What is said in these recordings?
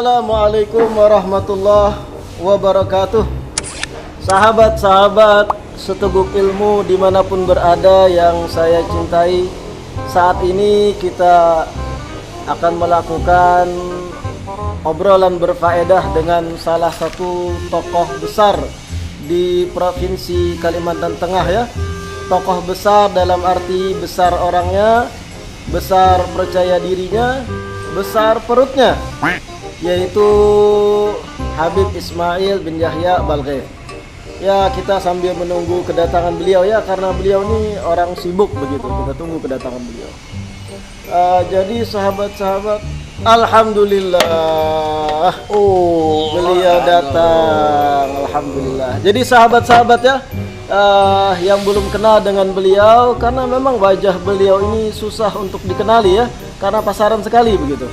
Assalamualaikum warahmatullahi wabarakatuh. Sahabat-sahabat seteguk ilmu dimanapun berada yang saya cintai, saat ini kita akan melakukan obrolan berfaedah dengan salah satu tokoh besar di Provinsi Kalimantan Tengah ya. Tokoh besar dalam arti besar orangnya, besar percaya dirinya, besar perutnya, yaitu Habib Ismail bin Yahya Balghaif. Ya, kita sambil menunggu kedatangan beliau ya, karena beliau ini orang sibuk begitu. Kita tunggu kedatangan beliau. Jadi sahabat-sahabat, alhamdulillah, beliau datang, alhamdulillah. Jadi sahabat-sahabat ya, yang belum kenal dengan beliau, karena memang wajah beliau ini susah untuk dikenali ya, karena pasaran sekali begitu.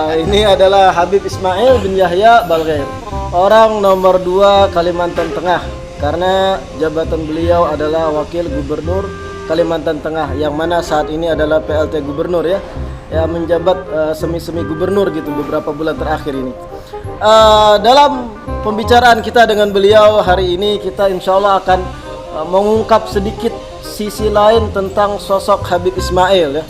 Ini adalah Habib Ismail bin Yahya Balghaif, orang nomor 2 Kalimantan Tengah, karena jabatan beliau adalah Wakil Gubernur Kalimantan Tengah, yang mana saat ini adalah PLT Gubernur ya, menjabat semi-semi gubernur gitu beberapa bulan terakhir ini. Dalam pembicaraan kita dengan beliau hari ini, kita insya Allah akan mengungkap sedikit sisi lain tentang sosok Habib Ismail ya.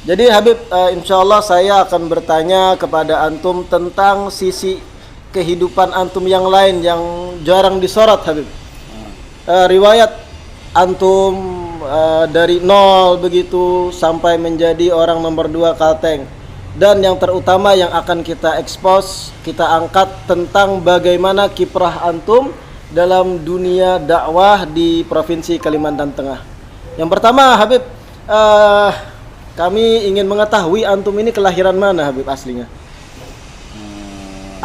Jadi Habib, insya Allah saya akan bertanya kepada antum tentang sisi kehidupan antum yang lain yang jarang disorot Habib. Riwayat antum dari nol begitu sampai menjadi orang nomor 2 Kalteng. Dan yang terutama yang akan kita expose, kita angkat tentang bagaimana kiprah antum dalam dunia dakwah di Provinsi Kalimantan Tengah. Yang pertama Habib, kami ingin mengetahui antum ini kelahiran mana Habib aslinya?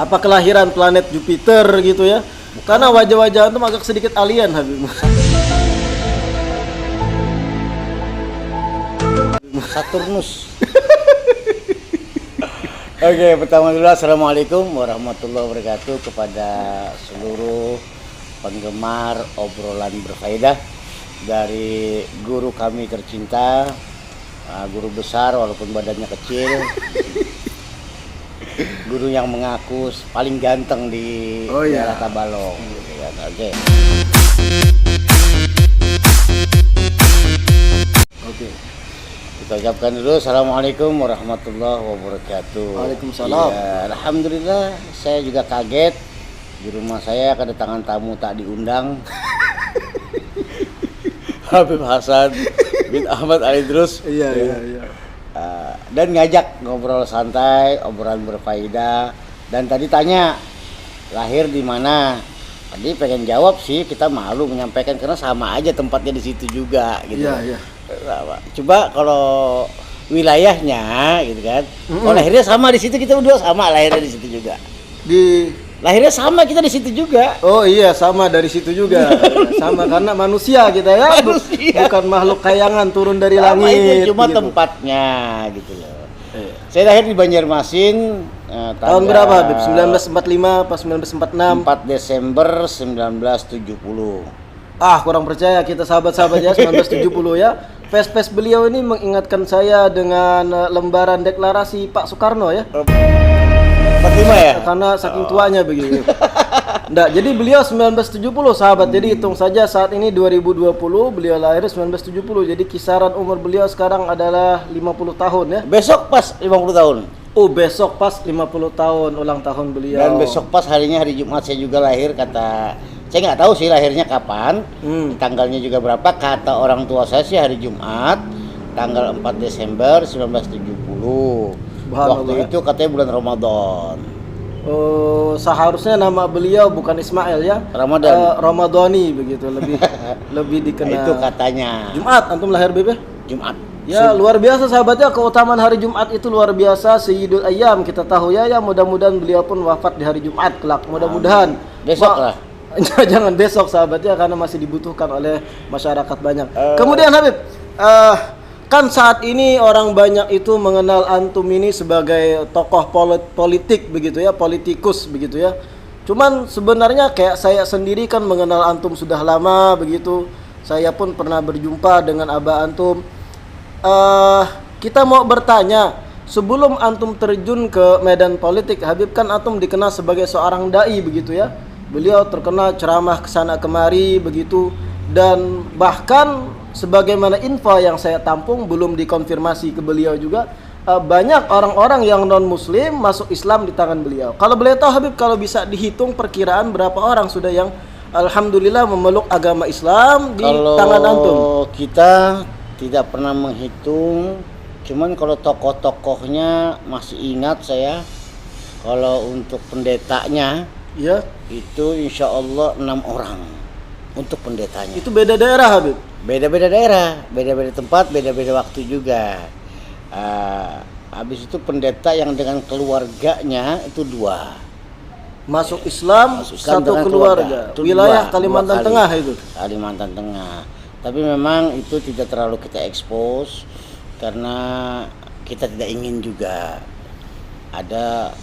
Apa kelahiran planet Jupiter gitu ya? Karena wajah-wajah antum agak sedikit alien Habib. Saturnus. Oke, pertama dulu assalamualaikum warahmatullahi wabarakatuh kepada seluruh penggemar obrolan berfaedah dari guru kami tercinta, guru besar walaupun badannya kecil, guru yang mengaku paling ganteng di daerah Tabalong. Oke. Kita ucapkan dulu assalamualaikum warahmatullahi wabarakatuh. Waalaikumsalam. Ya, alhamdulillah saya juga kaget di rumah saya kedatangan tamu tak diundang. Habib Hasan bin Ahmad Ali Idrus. Iya. Dan ngajak ngobrol santai, obrolan berfaedah. Dan tadi tanya lahir di mana. Tadi pengen jawab sih, kita malu menyampaikan karena sama aja tempatnya di situ juga gitu. Iya. Coba kalau wilayahnya gitu kan. Kalau lahirnya sama di situ, kita berdua sama lahirnya di situ juga. Lahirnya sama, kita di situ juga. Oh iya, sama dari situ juga. Sama karena manusia kita ya. Bukan makhluk kayangan turun dari sama langit. Itu cuma gitu. Tempatnya gitu loh. Saya lahir di Banjarmasin tahun berapa Habib? 1945 pas 1946? 4 Desember 1970. Kurang percaya kita sahabat-sahabat ya, 1970 ya. Face beliau ini mengingatkan saya dengan lembaran deklarasi Pak Soekarno ya. 45 ya? Karena saking tuanya begitu. Nggak, jadi beliau 1970 sahabat. Jadi hitung saja saat ini 2020, beliau lahir 1970. Jadi kisaran umur beliau sekarang adalah 50 tahun ya. Besok pas 50 tahun. Besok pas 50 tahun ulang tahun beliau. Dan besok pas harinya hari Jumat saya juga lahir, kata saya nggak tahu sih lahirnya kapan, tanggalnya juga berapa. Kata orang tua saya sih hari Jumat, tanggal 4 Desember 1970. Waktu itu katanya bulan Ramadan. Seharusnya nama beliau bukan Ismail ya, Ramadhani begitu, lebih dikenal. Itu katanya. Jumat, antum lahir bebe? Jumat. Ya luar biasa sahabatnya, keutamaan hari Jumat itu luar biasa. Sayyidul Ayyam kita tahu ya, mudah-mudahan beliau pun wafat di hari Jumat kelak. Mudah-mudahan. Besok lah. Jangan besok sahabatnya, karena masih dibutuhkan oleh masyarakat banyak. Kemudian Habib, kan saat ini orang banyak itu mengenal antum ini sebagai tokoh politik begitu ya, politikus begitu ya. Cuman sebenarnya kayak saya sendiri kan mengenal antum sudah lama begitu. Saya pun pernah berjumpa dengan abah antum. Kita mau bertanya, sebelum antum terjun ke medan politik, Habib, kan antum dikenal sebagai seorang dai begitu ya. Beliau terkenal ceramah kesana kemari begitu, dan bahkan sebagaimana info yang saya tampung belum dikonfirmasi ke beliau juga, banyak orang-orang yang non muslim masuk Islam di tangan beliau. Kalau boleh tahu Habib, kalau bisa dihitung perkiraan berapa orang sudah yang alhamdulillah memeluk agama Islam di tangan antum? Kalau kita tidak pernah menghitung, cuman kalau tokoh-tokohnya masih ingat saya. Kalau untuk pendetanya Ya, itu insya Allah 6 orang untuk pendetanya. itu beda daerah Habib. Beda-beda daerah, beda-beda tempat, beda-beda waktu juga. Habis itu pendeta yang dengan keluarganya itu 2. Masuk Islam, Masuk Islam satu dengan keluarga. Itu Wilayah 2 Kalimantan kali. Tengah itu. Kalimantan Tengah. Tapi memang itu tidak terlalu kita expose karena kita tidak ingin juga ada,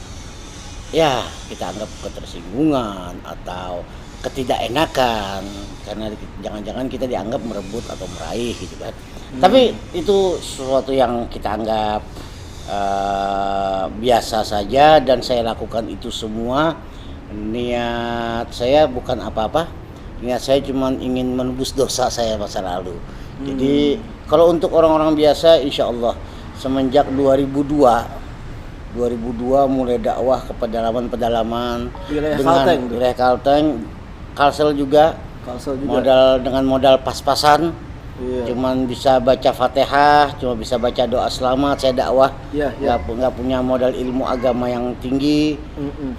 ya kita anggap ketersinggungan atau ketidakenakan, karena jangan-jangan kita dianggap merebut atau meraih gitu kan. Tapi itu sesuatu yang kita anggap biasa saja, dan saya lakukan itu semua. Niat saya bukan apa-apa, niat saya cuma ingin menebus dosa saya masa lalu. Jadi kalau untuk orang-orang biasa, insya Allah semenjak 2002 mulai dakwah ke pedalaman-pedalaman Wilayah dengan Kalteng, wilayah Kalteng, Kalsel juga, Kalsel juga. dengan modal pas-pasan. Iya. Cuman bisa baca Fatihah, cuma bisa baca doa selamat. Saya dakwah, Iya, iya. nggak punya modal ilmu agama yang tinggi. Mm-mm.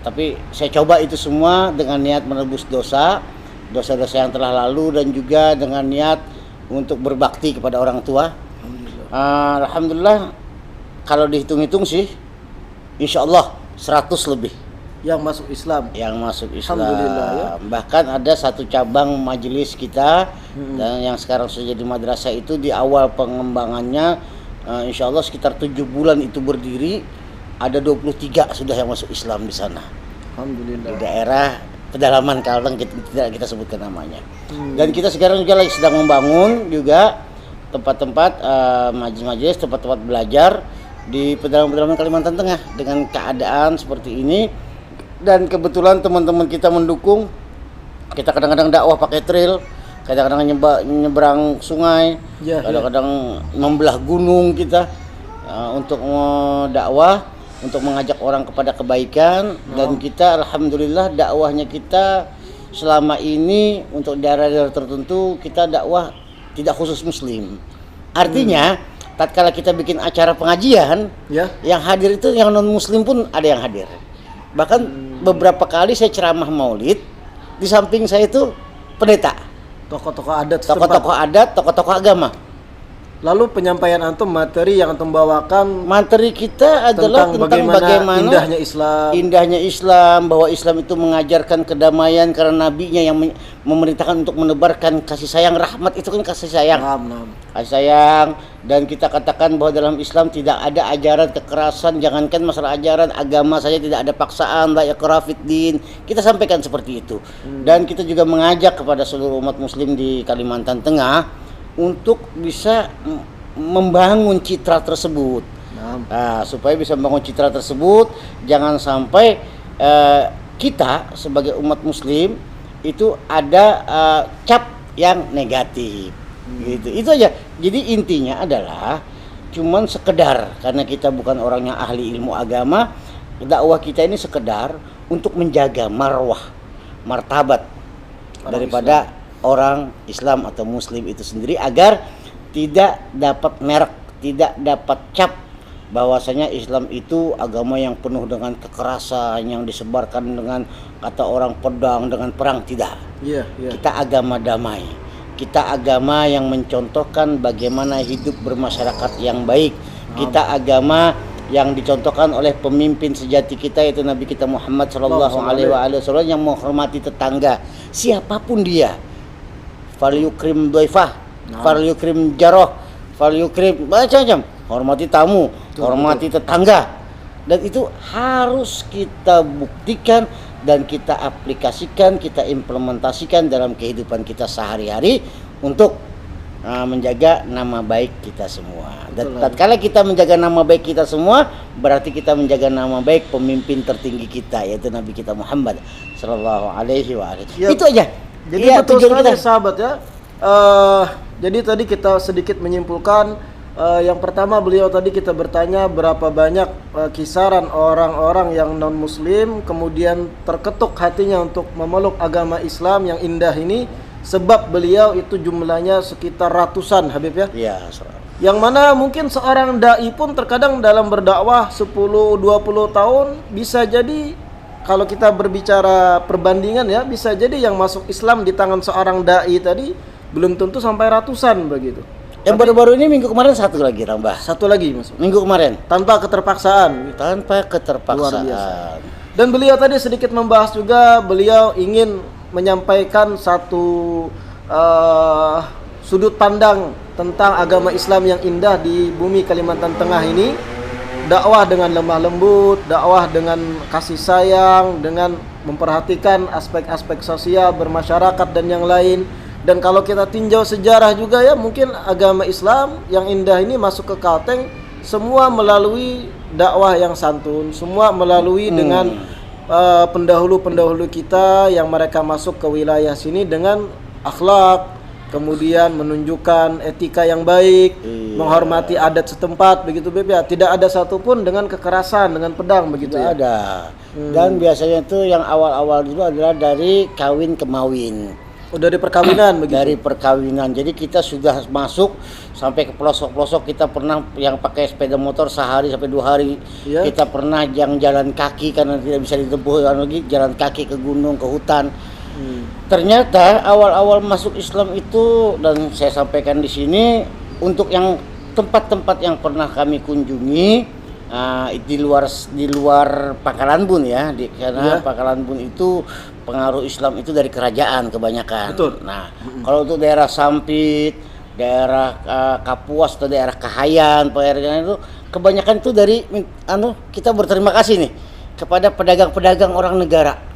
Tapi saya coba itu semua dengan niat menebus dosa-dosa yang telah lalu, dan juga dengan niat untuk berbakti kepada orang tua. Alhamdulillah, kalau dihitung-hitung sih insya Allah 100 lebih Yang masuk Islam. yang masuk Islam. Alhamdulillah, ya. Bahkan ada satu cabang majelis kita dan yang sekarang sudah jadi madrasah itu, di awal pengembangannya insya Allah sekitar 7 bulan itu berdiri, ada 23 sudah yang masuk Islam di sana. Alhamdulillah. Di daerah pedalaman Kalteng, tidak kita sebutkan namanya. Dan kita sekarang juga lagi sedang membangun juga tempat-tempat majelis-majelis, tempat-tempat belajar di pedalaman-pedalaman Kalimantan Tengah dengan keadaan seperti ini. Dan kebetulan teman-teman kita mendukung. Kita kadang-kadang dakwah pakai trail, kadang-kadang nyebrang sungai, Ya, kadang-kadang membelah gunung kita untuk dakwah, untuk mengajak orang kepada kebaikan. Dan kita alhamdulillah dakwahnya kita selama ini untuk daerah-daerah tertentu kita dakwah tidak khusus muslim. Artinya tatkala kita bikin acara pengajian, Ya. yang hadir itu yang non muslim pun ada yang hadir. Bahkan beberapa kali saya ceramah maulid, di samping saya itu pendeta, Tokoh-tokoh adat setempat. tokoh-tokoh adat, tokoh-tokoh agama. Lalu penyampaian antum, materi yang antum bawakan Materi kita adalah tentang bagaimana indahnya Islam. indahnya Islam, bahwa Islam itu mengajarkan kedamaian karena nabinya yang memerintahkan untuk menebarkan kasih sayang. Rahmat itu kan kasih sayang. Naam. Kasih sayang. Dan kita katakan bahwa dalam Islam tidak ada ajaran kekerasan, jangankan masalah ajaran agama saja tidak ada paksaan, la ikraha fid din. Kita sampaikan seperti itu. Dan kita juga mengajak kepada seluruh umat muslim di Kalimantan Tengah untuk bisa membangun citra tersebut. Naam. Supaya bisa membangun citra tersebut, jangan sampai kita sebagai umat muslim itu ada cap yang negatif. Gitu. Itu aja. Jadi intinya adalah cuman sekedar, karena kita bukan orang yang ahli ilmu agama, dakwah kita ini sekedar untuk menjaga martabat daripada orang Islam atau muslim itu sendiri, agar tidak dapat merek, tidak dapat cap bahwasanya Islam itu agama yang penuh dengan kekerasan, yang disebarkan dengan kata orang pedang, dengan perang. Tidak. Iya, iya. Kita agama damai. Kita agama yang mencontohkan bagaimana hidup bermasyarakat yang baik. Kita agama yang dicontohkan oleh pemimpin sejati kita, yaitu Nabi kita Muhammad sallallahu alaihi wasallam, yang menghormati tetangga siapapun dia. Fal yukrim dhaifah, fal yukrim jaroh, fal yukrim macam-macam. Hormati tamu, hormati tetangga. Dan itu harus kita buktikan dan kita aplikasikan, kita implementasikan dalam kehidupan kita sehari-hari untuk menjaga nama baik kita semua. Dan tatkala kita menjaga nama baik kita semua, berarti kita menjaga nama baik pemimpin tertinggi kita, yaitu Nabi kita Muhammad sallallahu alaihi wasallam. Ya. Itu aja. Jadi Iya, betul tujuan sekali kita. sahabat ya. Jadi tadi kita sedikit menyimpulkan, yang pertama beliau tadi kita bertanya berapa banyak kisaran orang-orang yang non muslim kemudian terketuk hatinya untuk memeluk agama Islam yang indah ini, sebab beliau itu jumlahnya sekitar ratusan, Habib ya. Iya, Yang mana mungkin seorang dai pun terkadang dalam berdakwah 10-20 tahun bisa jadi, kalau kita berbicara perbandingan ya, bisa jadi yang masuk Islam di tangan seorang dai tadi belum tentu sampai ratusan begitu. Yang baru-baru ini minggu kemarin satu lagi tambah. Satu lagi masuk. Minggu kemarin Tanpa keterpaksaan. tanpa Luar keterpaksaan. biasa. Dan beliau tadi sedikit membahas juga, beliau ingin menyampaikan satu sudut pandang tentang agama Islam yang indah di bumi Kalimantan Tengah ini. Dakwah dengan lemah lembut, dakwah dengan kasih sayang, dengan memperhatikan aspek-aspek sosial, bermasyarakat dan yang lain. Dan kalau kita tinjau sejarah juga ya, mungkin agama Islam yang indah ini masuk ke Kalteng semua melalui dakwah yang santun, semua melalui dengan pendahulu-pendahulu kita yang mereka masuk ke wilayah sini dengan akhlak, kemudian menunjukkan etika yang baik, menghormati adat setempat begitu Beb ya. Tidak ada satupun dengan kekerasan, dengan pedang begitu Tidak ya. ada. Dan biasanya itu yang awal-awal dulu adalah dari kawin kemawin. Oh, dari perkawinan begitu. Dari perkawinan. Jadi kita sudah masuk sampai ke pelosok-pelosok. Kita pernah yang pakai sepeda motor sehari sampai 2 hari. Iya. Kita pernah yang jalan kaki karena tidak bisa ditempuh lagi, jalan kaki ke gunung, ke hutan. Ternyata awal-awal masuk Islam itu, dan saya sampaikan di sini untuk yang tempat-tempat yang pernah kami kunjungi di luar Pangkalan Bun ya, karena Pangkalan Bun itu pengaruh Islam itu dari kerajaan kebanyakan. Betul. Nah, kalau untuk daerah Sampit, daerah Kapuas atau daerah Kahayan, itu kebanyakan itu dari kita berterima kasih nih kepada pedagang-pedagang orang negara.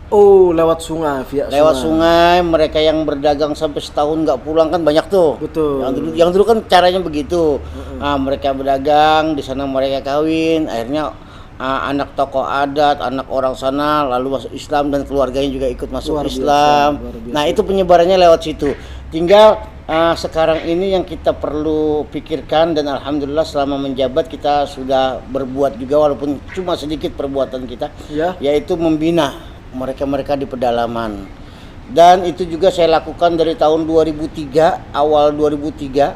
Oh, lewat sungai, via Lewat sungai, mereka yang berdagang sampai setahun nggak pulang kan banyak tuh. Betul. Yang dulu kan caranya begitu. Nah, mereka berdagang di sana, mereka kawin, akhirnya anak tokoh adat, anak orang sana lalu masuk Islam dan keluarganya juga ikut masuk Luar biasa, Islam. luar biasa. Nah, itu penyebarannya lewat situ. Tinggal sekarang ini yang kita perlu pikirkan, dan alhamdulillah selama menjabat kita sudah berbuat juga walaupun cuma sedikit perbuatan kita, Ya. yaitu membina mereka-mereka di pedalaman. Dan itu juga saya lakukan dari tahun 2003, awal 2003,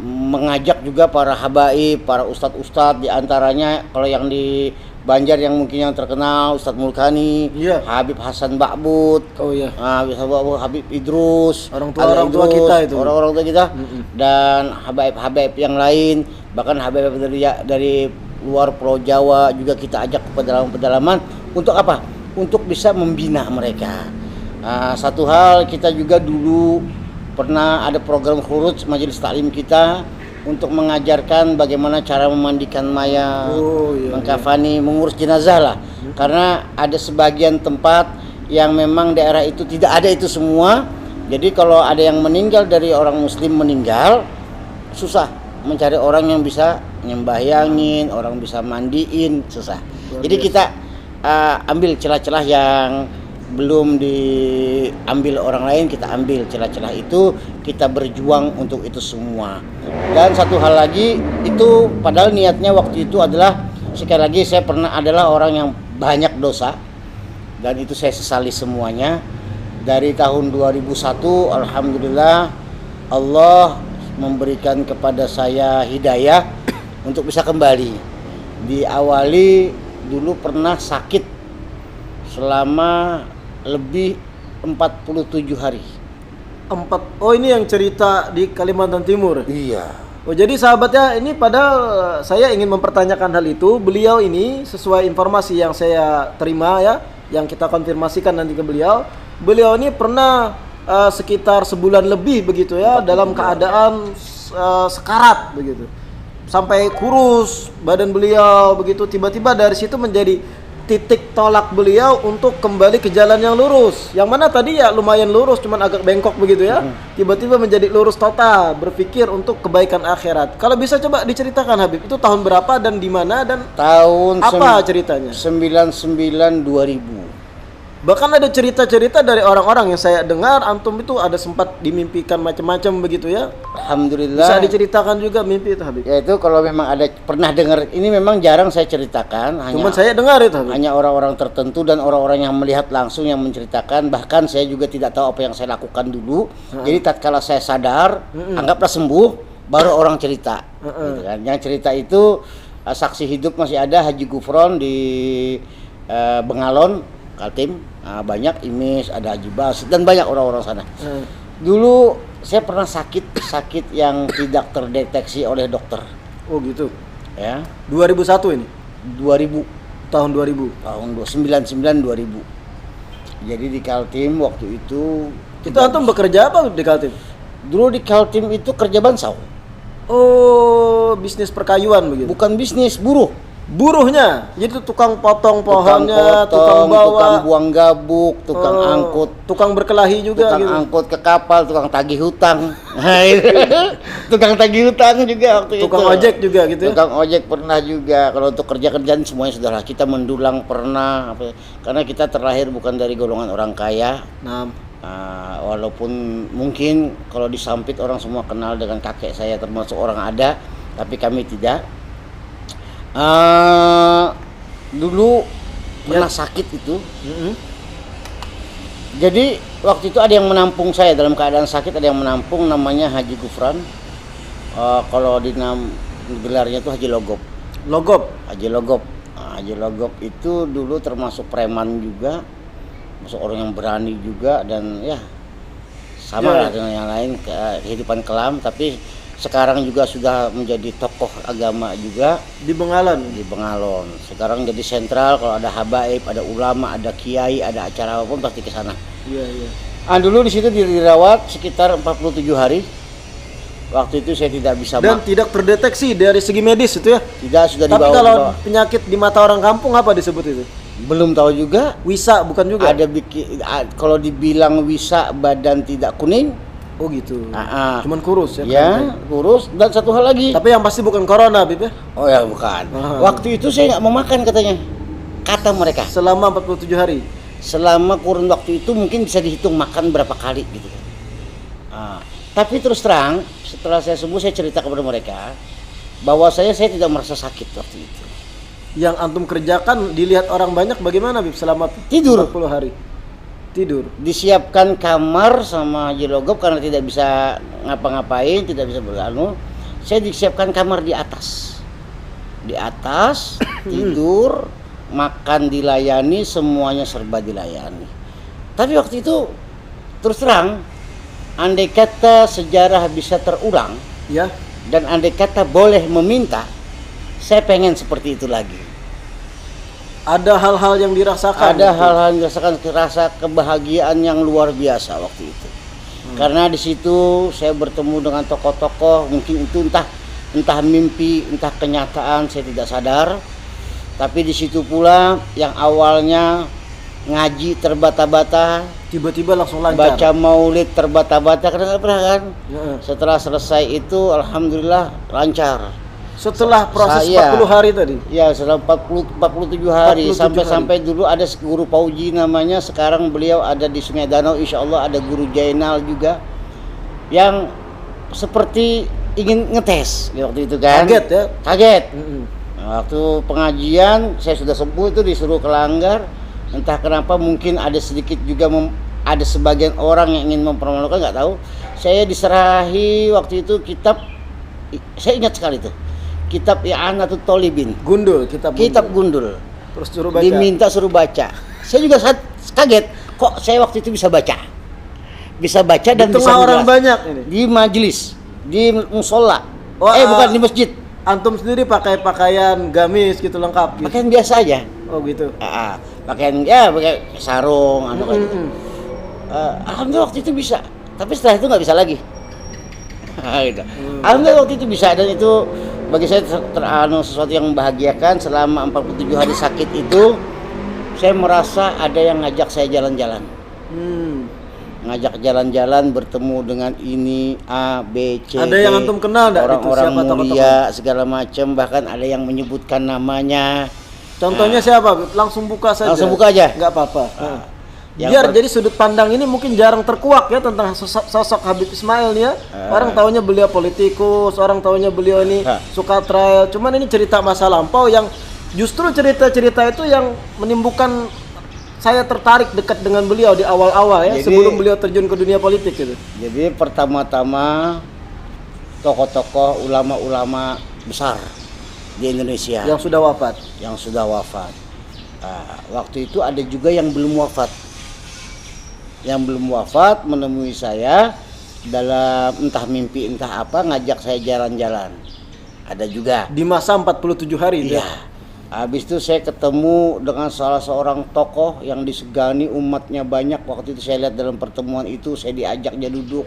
mengajak juga para habaib, para ustadz-ustadz, diantaranya kalau yang di Banjar yang mungkin yang terkenal Ustadz Mulkani, Iya. Habib Hasan Ba'bud, Oh iya. Habib Idrus, Orang tua kita itu. orang-orang tua kita, dan habaib-habaib yang lain, bahkan habaib dari luar Pulau Jawa juga kita ajak ke pedalaman-pedalaman. Untuk apa? Untuk bisa membina mereka. Satu hal, kita juga dulu pernah ada program khuruj majelis taklim kita untuk mengajarkan bagaimana cara memandikan mayat, mengkafani, mengurus jenazah lah. Karena ada sebagian tempat yang memang daerah itu tidak ada itu semua. Jadi kalau ada yang meninggal dari orang muslim meninggal, susah mencari orang yang bisa nyembahyangin, orang bisa mandiin, susah. Jadi kita ambil celah-celah yang belum diambil orang lain, kita ambil celah-celah itu, kita berjuang untuk itu semua. Dan satu hal lagi, itu padahal niatnya waktu itu adalah, sekali lagi saya pernah adalah orang yang banyak dosa, dan itu saya sesali semuanya. Dari tahun 2001 alhamdulillah Allah memberikan kepada saya hidayah untuk bisa kembali. Diawali dulu pernah sakit selama lebih 47 hari. Oh, ini yang cerita di Kalimantan Timur. Iya. Oh, jadi sahabatnya, ini padahal saya ingin mempertanyakan hal itu. Beliau ini sesuai informasi yang saya terima ya, yang kita konfirmasikan nanti ke beliau. Beliau ini pernah sekitar sebulan lebih begitu ya, dalam keadaan sekarat begitu. Sampai kurus badan beliau begitu, tiba-tiba dari situ menjadi titik tolak beliau untuk kembali ke jalan yang lurus. Yang mana tadi ya lumayan lurus, cuman agak bengkok begitu ya. Tiba-tiba menjadi lurus total, berpikir untuk kebaikan akhirat. Kalau bisa coba diceritakan Habib, itu tahun berapa dan di mana dan Tahun apa ceritanya? 99 2000. Bahkan ada cerita-cerita dari orang-orang yang saya dengar, antum itu ada sempat dimimpikan macam-macam begitu ya. Alhamdulillah. Bisa diceritakan juga mimpi itu Habib. Ya itu kalau memang ada pernah dengar, ini memang jarang saya ceritakan, Cuman saya dengar itu Habib. hanya orang-orang tertentu dan orang-orang yang melihat langsung yang menceritakan. Bahkan saya juga tidak tahu apa yang saya lakukan dulu. Jadi tatkala saya sadar, anggaplah sembuh, baru orang cerita. Gitu kan. Yang cerita itu saksi hidup masih ada Haji Gufron di Bengalon, Kaltim. Banyak Imis, ada Haji Basit dan banyak orang-orang sana. Dulu saya pernah sakit yang tidak terdeteksi oleh dokter. Oh gitu. Ya. 2001 ini. 2000 Tahun 2000. tahun 99 2000. Jadi di Kaltim waktu itu Itu antum bekerja apa di Kaltim? dulu di Kaltim itu kerja bansau. Oh, bisnis perkayuan begitu. Bukan bisnis, buruh. Buruhnya. Jadi tukang potong Tukang pohonnya, tukang potong, bawa, tukang buang gabuk, tukang angkut, tukang berkelahi juga tukang gitu. angkut ke kapal, tukang tagih hutang. Tukang tagih hutang juga waktu itu. Tukang ojek juga gitu ya. Tukang ojek pernah juga. Kalau untuk kerja-kerjaan semuanya sudahlah. Kita mendulang pernah, karena kita terlahir bukan dari golongan orang kaya. Nah, Walaupun mungkin kalau di Sampit orang semua kenal dengan kakek saya, termasuk orang ada, tapi kami tidak. Dulu pernah sakit itu. Jadi waktu itu ada yang menampung saya dalam keadaan sakit, ada yang menampung, namanya Haji Gufran. Kalau gelarnya itu Haji Logop. Haji Logop. Haji Logop itu dulu termasuk preman juga, masuk orang yang berani juga, dan ya sama lah dengan yang lain, kehidupan kelam, tapi sekarang juga sudah menjadi tokoh agama juga di Bengalon. Sekarang jadi sentral, kalau ada habaib, ada ulama, ada kiai, ada acara apapun pasti ke sana. Iya. Dulu di situ dirawat sekitar 47 hari. Waktu itu saya tidak bisa Dan tidak terdeteksi dari segi medis itu ya. Tidak, sudah Tapi dibawa. kalau penyakit di mata orang kampung apa disebut itu? Belum tahu juga. Wisa bukan juga? Ada kalau dibilang wisa badan tidak kuning. Oh gitu. Cuman kurus ya? Ya, kurus. Dan satu hal lagi. Tapi yang pasti bukan corona, Bib ya? Oh ya, bukan. Waktu itu saya nggak mau makan katanya. Kata mereka. Selama 47 hari? Selama kurun waktu itu mungkin bisa dihitung makan berapa kali gitu. Tapi terus terang, setelah saya sembuh saya cerita kepada mereka bahwa saya tidak merasa sakit waktu itu. Yang antum kerjakan dilihat orang banyak bagaimana, Bib? Selama tidur 40 hari? Tidur. Disiapkan kamar sama Haji Logop karena tidak bisa ngapa-ngapain, tidak bisa beranu. Saya disiapkan kamar di atas. Di atas, tidur, makan dilayani, semuanya serba dilayani. Tapi waktu itu terus terang, andai kata sejarah bisa terulang, ya, dan andai kata boleh meminta, saya pengen seperti itu lagi. Ada hal-hal yang dirasakan. Ada hal-hal yang dirasakan, rasa kebahagiaan yang luar biasa waktu itu. Karena di situ saya bertemu dengan tokoh-tokoh, mungkin itu entah mimpi, entah kenyataan, saya tidak sadar. Tapi di situ pula yang awalnya ngaji terbata-bata, tiba-tiba langsung lancar. Baca maulid terbata-bata, karena pernah kan? Ya. Setelah selesai itu alhamdulillah lancar. Setelah proses 40 hari tadi? Ya, setelah 47 hari. Sampai dulu ada guru Pauji namanya, sekarang beliau ada di Sungai Danau, insya Allah ada guru Jainal juga, yang seperti ingin ngetes waktu itu kan. Kaget ya? Kaget. Waktu pengajian saya sudah sembuh itu disuruh ke Langgar. Entah kenapa mungkin ada sedikit juga ada sebagian orang yang ingin mempermalukan, nggak tahu. Saya diserahi waktu itu kitab, saya ingat sekali itu. Kitab I'anatul Thalibin. Gundul, kitab gundul. Terus suruh baca. Diminta suruh baca. Saya juga kaget, kok saya waktu itu bisa baca. Bisa baca dan di bisa tengah orang menjelas. Banyak ini. Di majelis, di musola. Bukan di masjid. Antum sendiri pakai pakaian gamis gitu lengkap gitu. Pakaian biasa aja. Oh gitu. Pakai sarung, alhamdulillah waktu itu bisa. Tapi setelah itu nggak bisa lagi. Gitu. Alhamdulillah waktu itu bisa, dan itu bagi saya sesuatu yang membahagiakan. Selama 47 hari sakit itu saya merasa ada yang ngajak saya jalan-jalan. Ngajak jalan-jalan, bertemu dengan ini A, B, C, Ada D, yang antum kenal nggak? orang-orang Siapa tokoh-tokoh? mulia segala macam, bahkan ada yang menyebutkan namanya. Contohnya siapa? Langsung buka saja. Langsung buka aja. Nggak apa-apa. Yang Biar jadi sudut pandang ini mungkin jarang terkuak ya tentang sosok Habib Ismail nih ya. Orang taunya beliau politikus, orang taunya beliau ini suka trail. Cuman ini cerita masa lampau yang justru cerita-cerita itu yang menimbulkan saya tertarik dekat dengan beliau di awal-awal ya, Jadi- sebelum beliau terjun ke dunia politik gitu. Jadi pertama-tama tokoh-tokoh ulama-ulama besar di Indonesia Yang sudah wafat. Nah, waktu itu ada juga yang belum wafat. Yang belum wafat menemui saya dalam entah mimpi entah apa, ngajak saya jalan-jalan. Ada juga. Di masa 47 hari itu Iya. ya. Habis itu saya ketemu dengan salah seorang tokoh yang disegani, umatnya banyak. Waktu itu saya lihat dalam pertemuan itu, saya diajak dia duduk.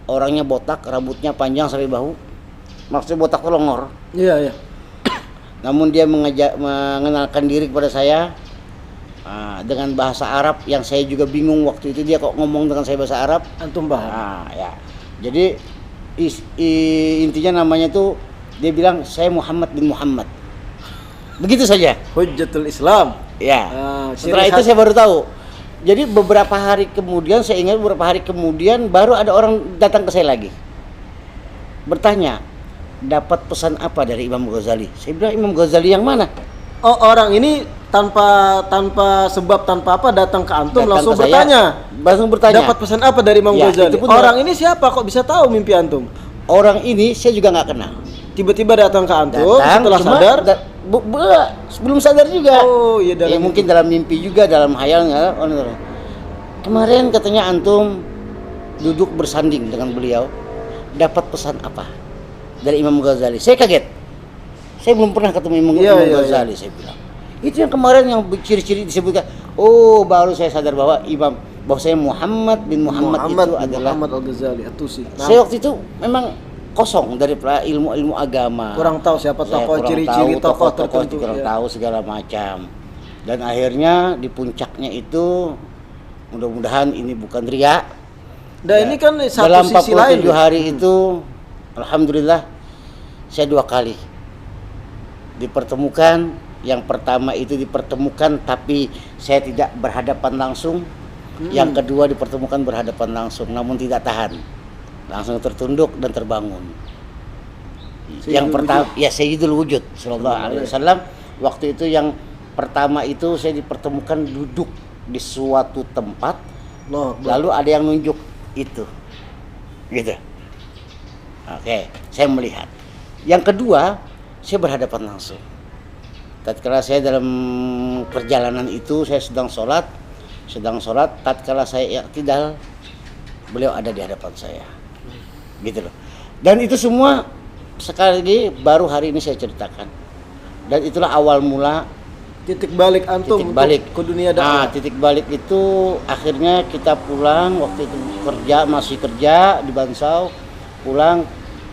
Orangnya botak, rambutnya panjang sampai bahu. Maksudnya botak telongor. Iya, iya. Namun dia mengenalkan diri kepada saya dengan bahasa Arab yang saya juga bingung waktu itu, dia kok ngomong dengan saya bahasa Arab. Antum paham. Ya. Jadi intinya namanya tuh dia bilang saya Muhammad bin Muhammad. Begitu saja. Hujjatul Islam. Ya. Setelah ciri itu khas- saya baru tahu. Jadi beberapa hari kemudian, saya ingat beberapa hari kemudian baru ada orang datang ke saya lagi. Bertanya, dapat pesan apa dari Imam Ghazali? Saya bilang, Imam Ghazali yang mana? Oh, orang ini tanpa sebab tanpa apa datang ke antum Datang langsung ke saya, bertanya. langsung bertanya. Dapat pesan apa dari Imam Ya, Ghazali? itu pun Orang ini siapa kok bisa tahu mimpi antum? Orang ini saya juga nggak kenal. Tiba-tiba datang ke antum setelah cuma sadar. sebelum sadar juga. Oh, iya, dalam mungkin dalam mimpi juga, dalam hayalnya. Kemarin katanya antum duduk bersanding dengan beliau, dapat pesan apa dari Imam Ghazali? Saya kaget. Saya belum pernah ketemu Imam Ghazali. Saya bilang, itu yang kemarin yang ciri-ciri disebutkan. Oh, baru saya sadar bahwa saya Muhammad bin Muhammad itu adalah Muhammad Al-Ghazali At-Tusi. saya waktu itu memang kosong dari ilmu agama. Kurang tahu siapa Saya tokoh, kurang ciri-ciri tahu tokoh tokoh-tokoh, tertentu. kurang Ya. tahu segala macam. Dan akhirnya di puncaknya itu, mudah-mudahan ini bukan riya. Dan ini kan satu Dalam sisi lain. 47 hari itu, alhamdulillah saya 2 kali dipertemukan. Yang pertama itu dipertemukan tapi saya tidak berhadapan langsung. Yang kedua dipertemukan berhadapan langsung namun tidak tahan. Langsung tertunduk dan terbangun. Yang pertama ya Sayyidul Wujud sallallahu alaihi wasallam. Waktu itu yang pertama itu saya dipertemukan duduk di suatu tempat, lalu ada yang nunjuk itu. Gitu. Oke, saya melihat. Yang kedua, saya berhadapan langsung. Tatkala saya dalam perjalanan itu, saya sedang sholat, tatkala saya iktidal, beliau ada di hadapan saya. Gitu loh. Dan itu semua sekali lagi baru hari ini saya ceritakan. Dan itulah awal mula Titik balik antum titik balik ke dunia dakwah. titik balik itu akhirnya kita pulang waktu itu masih kerja di Bansau, pulang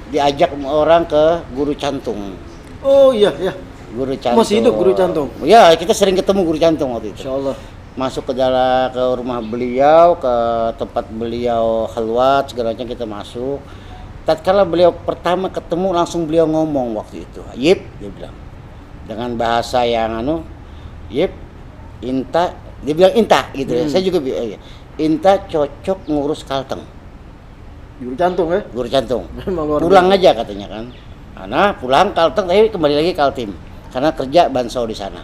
diajak orang ke Guru Cantung. Oh iya, iya. Guru Cantung. Masih hidup Guru Cantung? Ya, kita sering ketemu Guru Cantung waktu itu. Insyaallah. Masuk ke rumah beliau, ke tempat beliau khalwat, segala macam kita masuk. Tatkala beliau pertama ketemu langsung beliau ngomong waktu itu. Yip, dia bilang. Dengan bahasa yang Yip, Inta, dia bilang Inta gitu ya. Saya juga bilang Inta cocok ngurus Kalteng. Guru Cantung ya? Guru Cantung. Memang luar Pulang biasa. aja katanya kan. Nah, pulang Kalteng tapi kembali lagi Kaltim. Karena kerja Bansau di sana.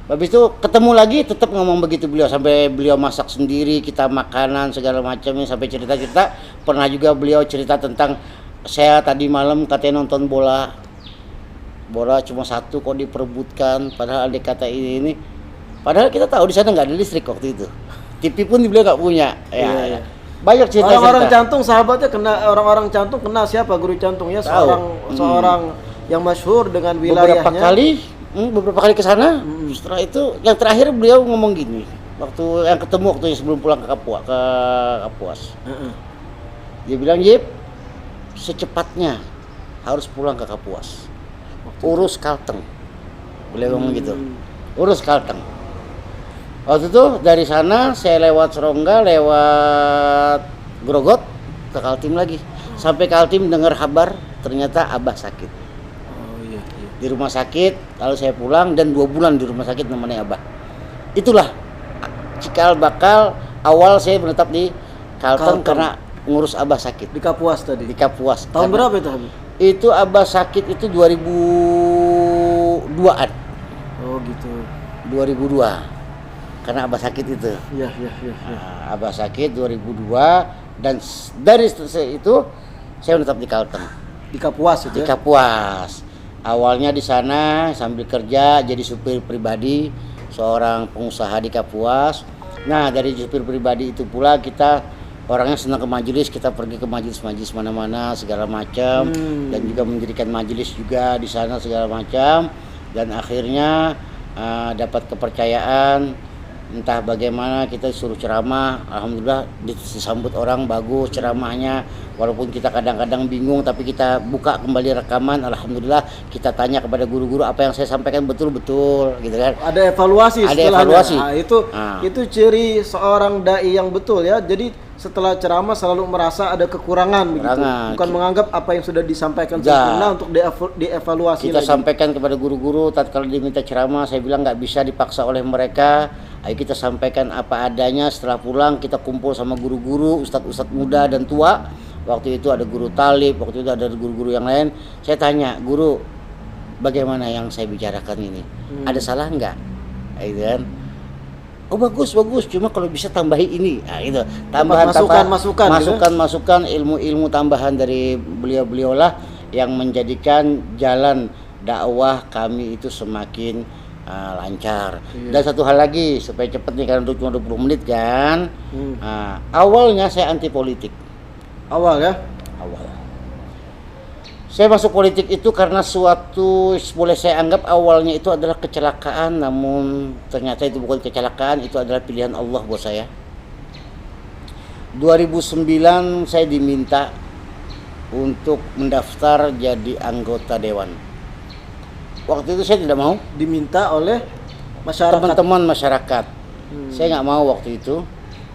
Habis itu ketemu lagi tetap ngomong begitu beliau sampai beliau masak sendiri, kita makanan segala macamnya sampai cerita-cerita. Pernah juga beliau cerita tentang saya tadi malam katanya nonton bola cuma satu kok diperebutkan, padahal dia kata ini. Padahal kita tahu di sana nggak ada listrik waktu itu. TV pun beliau nggak punya. Ya. Banyak cerita-cerita. Orang-orang Cantung sahabatnya orang-orang Cantung kenal siapa Guru Cantung ya? Seorang yang masyhur dengan wilayahnya. Beberapa kali ke sana. Setelah itu yang terakhir beliau ngomong gini. Waktu yang ketemu sebelum pulang ke Kapuas. Dia bilang, "Yip, secepatnya harus pulang ke Kapuas. Urus Kalteng." Beliau ngomong gitu. Urus Kalteng. Waktu itu dari sana saya lewat Serongga, lewat Grogot ke Kaltim lagi. Sampai Kaltim dengar kabar ternyata Abah sakit. Oh iya, iya. Di rumah sakit, lalu saya pulang dan 2 bulan di rumah sakit nemenin Abah. Itulah cikal bakal awal saya menetap di Kalteng karena ngurus Abah sakit. Di Kapuas tadi. Di Kapuas. Tahun berapa itu, Habib? Itu Abah sakit itu 2002-an. Oh gitu. 2002. Karena Abah sakit itu. Iya, iya, iya, iya. Abah sakit 2002 dan dari itu saya menetap di Kalteng. Di Kapuas itu Di ya. Kapuas. Awalnya di sana sambil kerja jadi supir pribadi seorang pengusaha di Kapuas. Nah, dari supir pribadi itu pula kita orangnya senang ke majelis, kita pergi ke majelis-majelis mana-mana segala macam dan juga mendirikan majelis juga di sana segala macam dan akhirnya dapat kepercayaan. Entah bagaimana kita suruh ceramah, alhamdulillah disambut orang bagus ceramahnya, walaupun kita kadang-kadang bingung tapi kita buka kembali rekaman, alhamdulillah kita tanya kepada guru-guru apa yang saya sampaikan betul-betul gitu kan. Ada evaluasi Ada setelahnya. evaluasi. Nah, itu ciri seorang dai yang betul ya. Jadi setelah ceramah selalu merasa ada kekurangan begitu. Bukan menganggap apa yang sudah disampaikan sempurna untuk dievaluasi kita lagi. sampaikan kepada guru-guru tatkala diminta ceramah, saya bilang nggak bisa dipaksa oleh mereka. Ayo kita sampaikan apa adanya, setelah pulang kita kumpul sama guru-guru, ustadz-ustadz muda dan tua. Waktu itu ada guru Talib, waktu itu ada guru-guru yang lain. Saya tanya, guru bagaimana yang saya bicarakan ini? Ada salah nggak? Gitu kan? Oh bagus, cuma kalau bisa tambahi ini, nah, itu tambahan masukan ilmu-ilmu tambahan dari beliau-beliau lah yang menjadikan jalan dakwah kami itu semakin lancar. Dan satu hal lagi supaya cepet nih karena cuma 20 menit kan. Awalnya saya anti politik. Awal ya? Awal. Saya masuk politik itu karena suatu boleh saya anggap awalnya itu adalah kecelakaan, namun ternyata itu bukan kecelakaan, itu adalah pilihan Allah buat saya. 2009 saya diminta untuk mendaftar jadi anggota dewan. Waktu itu saya tidak mau. Diminta oleh masyarakat. Teman-teman masyarakat. Saya nggak mau waktu itu.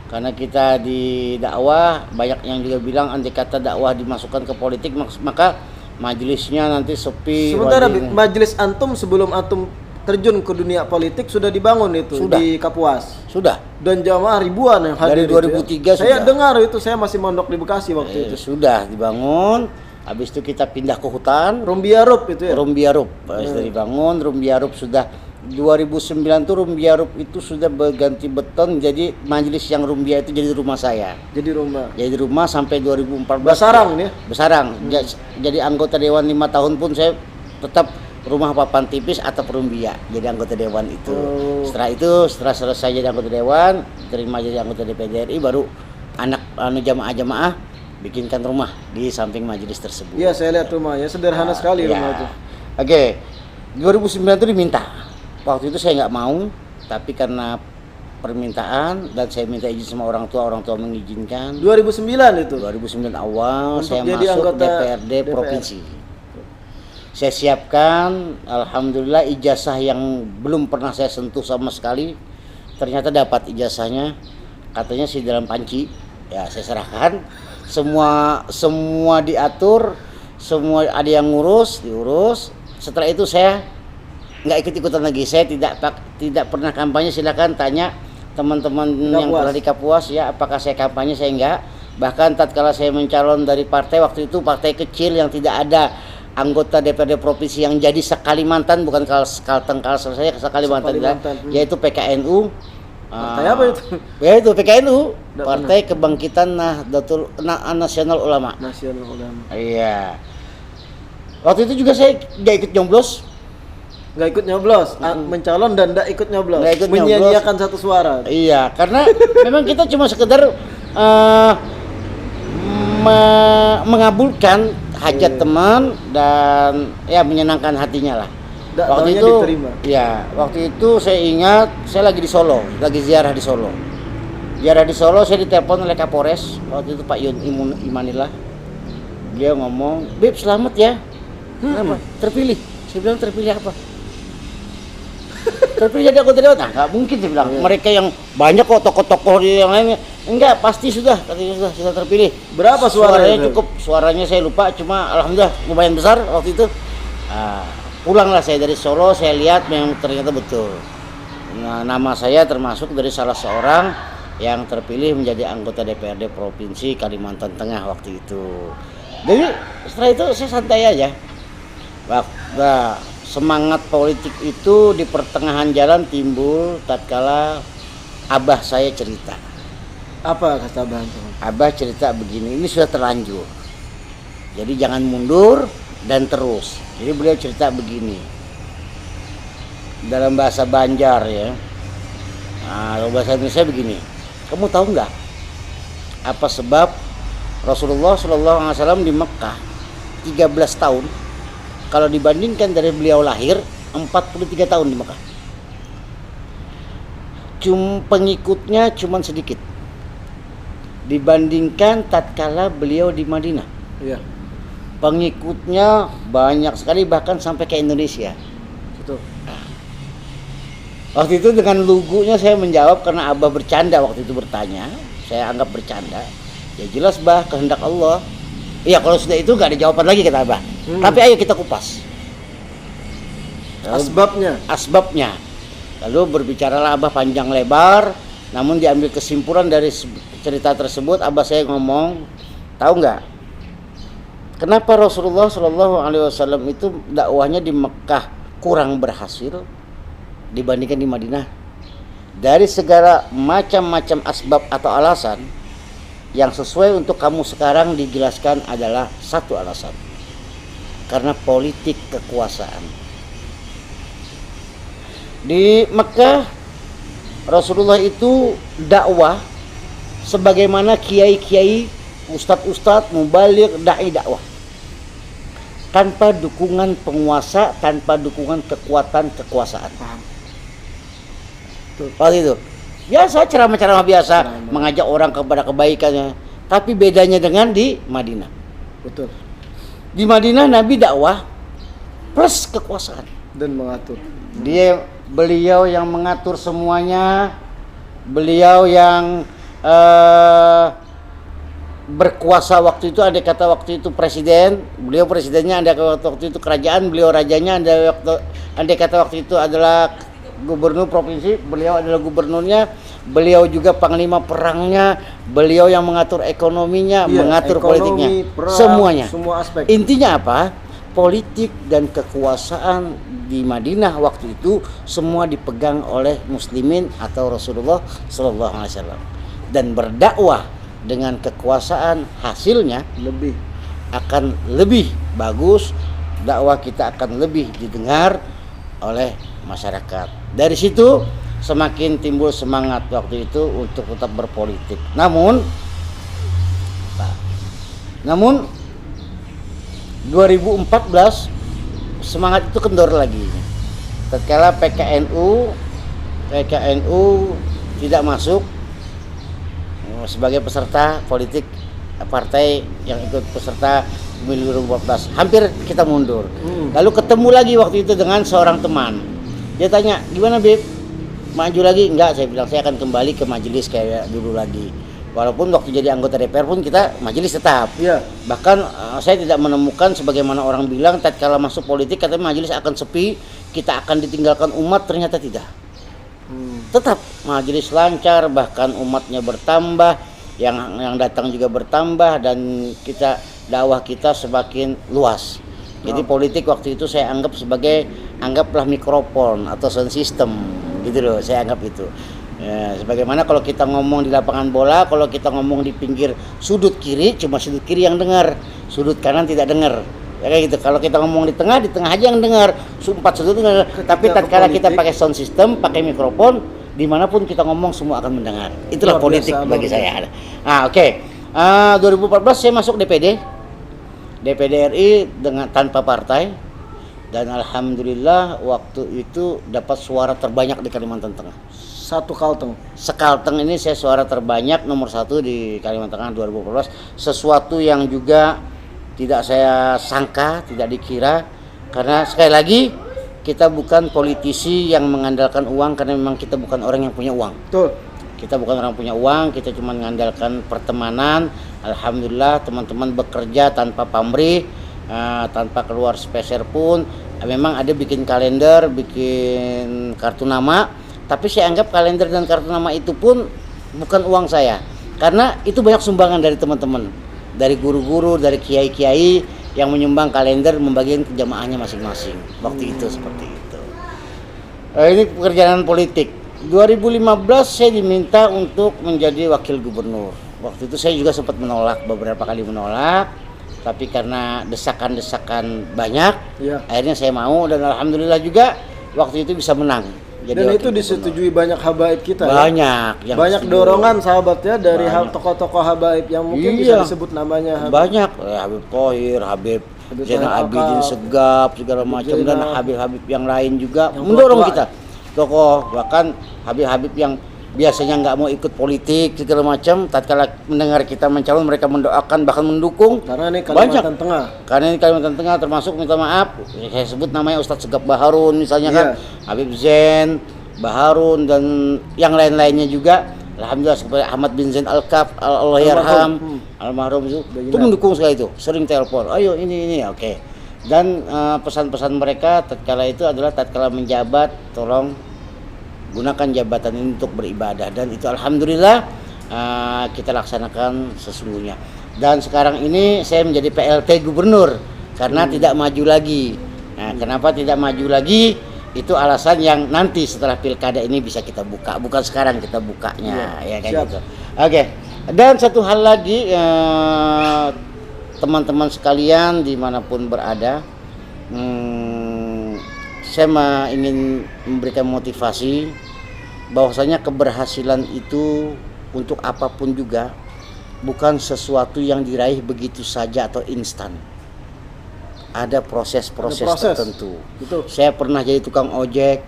Karena kita di dakwah banyak yang juga bilang andai kata dakwah dimasukkan ke politik maka majelisnya nanti sepi. Sementara majelis antum sebelum antum terjun ke dunia politik sudah dibangun itu di Kapuas. Sudah. Dan jamaah ribuan yang hadir. Dari 2003 Saya dengar itu, saya masih mondok di Bekasi waktu itu. Sudah dibangun. Habis itu kita pindah ke hutan. Rumbiarup itu ya. Rumbiarup. Sudah dibangun. Rumbiarup sudah 2009 tuh Rumbiarup itu sudah berganti beton, jadi majelis yang Rumbia itu jadi rumah saya. Jadi rumah Sampai 2014. Besarang nih. Besarang. Jadi anggota dewan 5 tahun pun saya tetap rumah papan tipis atap Rumbia. Jadi anggota dewan itu. Setelah selesai jadi anggota dewan, terima jadi anggota DPD RI, baru jamaah bikinkan rumah di samping majelis tersebut. Iya, saya lihat rumahnya sederhana sekali rumah itu. Oke. 2009 itu diminta. Waktu itu saya nggak mau, tapi karena permintaan dan saya minta izin sama orang tua mengizinkan. 2009 itu. 2009 awal untuk saya jadi masuk anggota DPRD provinsi. Saya siapkan, alhamdulillah ijazah yang belum pernah saya sentuh sama sekali. Ternyata dapat ijazahnya, katanya sih dalam panci. Ya saya serahkan. Semua diatur, semua ada yang diurus. Setelah itu saya nggak ikut-ikutan lagi. Saya tidak pernah kampanye. Silakan tanya teman-teman yang pernah di Kapuas ya, apakah saya kampanye. Saya enggak. Bahkan tatkala saya mencalon dari partai, waktu itu partai kecil yang tidak ada anggota DPRD provinsi yang jadi se-Kalimantan, bukan Kalteng saya se-Kalimantan yaitu PKNU. Partai apa itu? Ya itu PKNU, Partai Kebangkitan Nasional Ulama. Nasional Ulama. Iya. Waktu itu juga saya nggak ikut nyoblos. Nggak ikut nyoblos, mencalon dan nggak ikut nyoblos, menyanyiakan satu suara. Iya, karena memang kita cuma sekedar mengabulkan hajat teman dan ya menyenangkan hatinya lah. Waktu itu diterima. Ya, waktu itu saya ingat saya lagi di Solo, lagi ziarah di Solo. Ziarah di Solo, saya ditelepon oleh Kapolres waktu itu Pak Yun Imanillah. Dia ngomong, "Beb, selamat ya." Kenapa? Terpilih. Saya bilang terpilih apa? terpilih jadi anggota dewan. Nah, nggak mungkin saya bilang. Mereka yang banyak kok tokoh-tokoh di yang lainnya. Enggak, pasti sudah, katanya sudah terpilih. Berapa suaranya? Cukup, suaranya saya lupa, cuma alhamdulillah lumayan besar waktu itu. Pulanglah saya dari Solo, saya lihat memang ternyata betul. Nah, nama saya termasuk dari salah seorang yang terpilih menjadi anggota DPRD Provinsi Kalimantan Tengah waktu itu. Jadi setelah itu saya santai aja. Nah, semangat politik itu di pertengahan jalan timbul tatkala abah saya cerita. Apa kata abah? Abah cerita begini, ini sudah terlanjur. Jadi jangan mundur dan terus. Jadi beliau cerita begini. Dalam bahasa Banjar ya. Nah, dalam bahasa Indonesia begini. Kamu tahu nggak apa sebab Rasulullah SAW di Mekah 13 tahun, kalau dibandingkan dari beliau lahir 43 tahun di Mekah. Pengikutnya cuma sedikit dibandingkan tatkala beliau di Madinah. Iya. Pengikutnya banyak sekali, bahkan sampai ke Indonesia. Betul. Waktu itu dengan lugunya saya menjawab karena abah bercanda waktu itu bertanya. Saya anggap bercanda. Ya jelas bah, kehendak Allah. Iya, kalau sudah itu gak ada jawaban lagi kata abah. Tapi ayo kita kupas. Asbabnya. Lalu berbicaralah abah panjang lebar. Namun diambil kesimpulan dari cerita tersebut, abah saya ngomong, tahu nggak? Kenapa Rasulullah SAW itu dakwahnya di Mekah kurang berhasil dibandingkan di Madinah? Dari segala macam-macam asbab atau alasan, yang sesuai untuk kamu sekarang dijelaskan adalah satu alasan. Karena politik kekuasaan. Di Mekah, Rasulullah itu dakwah sebagaimana kiai-kiai, ustadz-ustadz, mubaligh, dai dakwah. Tanpa dukungan penguasa, tanpa dukungan kekuatan kekuasaan. Waktu itu biasa ceramah-ceramah biasa, mengajak orang kepada kebaikannya. Tapi bedanya dengan di Madinah. Betul. Di Madinah Nabi dakwah plus kekuasaan Dan mengatur. Beliau yang mengatur semuanya. Beliau yang berkuasa waktu itu, andai kata waktu itu presiden, beliau presidennya, andai kata waktu itu kerajaan, beliau rajanya, andai kata waktu itu adalah gubernur provinsi, beliau adalah gubernurnya, beliau juga panglima perangnya, beliau yang mengatur ekonominya, mengatur politiknya, perang, semuanya. Semua aspek. Intinya apa? Politik dan kekuasaan di Madinah waktu itu semua dipegang oleh muslimin atau Rasulullah SAW. Dan berdakwah dengan kekuasaan hasilnya akan lebih bagus, dakwah kita akan lebih didengar oleh masyarakat. Dari situ semakin timbul semangat waktu itu untuk tetap berpolitik. Namun 2014 semangat itu kendor lagi. Tatkala PKNU tidak masuk sebagai peserta politik partai yang ikut peserta pemilu 2014, hampir kita mundur. Lalu ketemu lagi waktu itu dengan seorang teman. Dia tanya, gimana Beb? Maju lagi? Enggak, saya bilang saya akan kembali ke majelis kayak dulu lagi. Walaupun waktu jadi anggota DPR pun kita majelis tetap. Iya. Bahkan saya tidak menemukan sebagaimana orang bilang tatkala masuk politik katanya majelis akan sepi, kita akan ditinggalkan umat, ternyata tidak. Tetap majelis lancar, bahkan umatnya bertambah, yang datang juga bertambah, dan dakwah kita semakin luas. Jadi politik waktu itu saya anggap sebagai, anggaplah mikrofon atau sound system gitu loh, saya anggap itu. Ya, sebagaimana kalau kita ngomong di lapangan bola, kalau kita ngomong di pinggir sudut kiri, cuma sudut kiri yang dengar, sudut kanan tidak dengar. Ya kayak gitu. Kalau kita ngomong di tengah aja yang dengar, empat sudut dengar. Tapi tatkala kita pakai sound system, pakai mikrofon, dimanapun kita ngomong semua akan mendengar. Itulah politik bagi saya. Nah, oke. 2014 saya masuk DPD RI dengan tanpa partai, dan alhamdulillah waktu itu dapat suara terbanyak di Kalimantan Tengah. Sekalteng ini saya suara terbanyak nomor 1 di Kalimantan Tengah 2014. Sesuatu yang juga tidak saya sangka, tidak dikira, karena sekali lagi kita bukan politisi yang mengandalkan uang, karena memang kita bukan orang yang punya uang. Betul. Kita bukan orang punya uang, kita cuma mengandalkan pertemanan. Alhamdulillah teman-teman bekerja tanpa pamrih, tanpa keluar speser pun. Memang ada bikin kalender, bikin kartu nama, tapi saya anggap kalender dan kartu nama itu pun bukan uang saya, karena itu banyak sumbangan dari teman-teman, dari guru-guru, dari kiai-kiai yang menyumbang kalender, membagikan ke jamaahnya masing-masing. Waktu itu seperti itu. Ini pekerjaan politik. 2015 saya diminta untuk menjadi wakil gubernur. Waktu itu saya juga sempat menolak, beberapa kali menolak, tapi karena desakan-desakan banyak, akhirnya saya mau, dan alhamdulillah juga waktu itu bisa menang. Dan itu disetujui banyak habaib kita. Banyak. Ya? Banyak dorongan sahabat ya dari tokoh-tokoh habaib yang mungkin bisa disebut namanya. Banyak, Habib Thohir, Habib Zainal Abidin Segap, segala macam, dan Habib-Habib yang lain juga yang mendorong kita. Tokoh, bahkan Habib-Habib yang biasanya nggak mau ikut politik segala macam, tatkala mendengar kita mencalon, mereka mendoakan, bahkan mendukung. Karena ini Kalimantan Tengah. Karena ini Kalimantan Tengah, termasuk, minta maaf, saya sebut namanya Ustadz Segap Baharun misalnya, kan Habib Zain Baharun dan yang lain-lainnya juga. Alhamdulillah seperti Ahmad bin Zain Al-Kaf, Allah yarham, almarhum itu mendukung sekali itu, sering telepon, ayo ini, oke. Dan pesan-pesan mereka tatkala itu adalah tatkala menjabat, tolong gunakan jabatan ini untuk beribadah, dan itu alhamdulillah kita laksanakan sesungguhnya. Dan sekarang ini saya menjadi PLT gubernur karena tidak maju lagi. Nah, kenapa tidak maju lagi? Itu alasan yang nanti setelah pilkada ini bisa kita buka, bukan sekarang kita bukanya, ya kayak gitu. Oke. Dan satu hal lagi, teman-teman sekalian dimanapun berada, saya ingin memberikan motivasi bahwasanya keberhasilan itu untuk apapun juga bukan sesuatu yang diraih begitu saja atau instan. Ada proses-proses tertentu. Betul. Saya pernah jadi tukang ojek,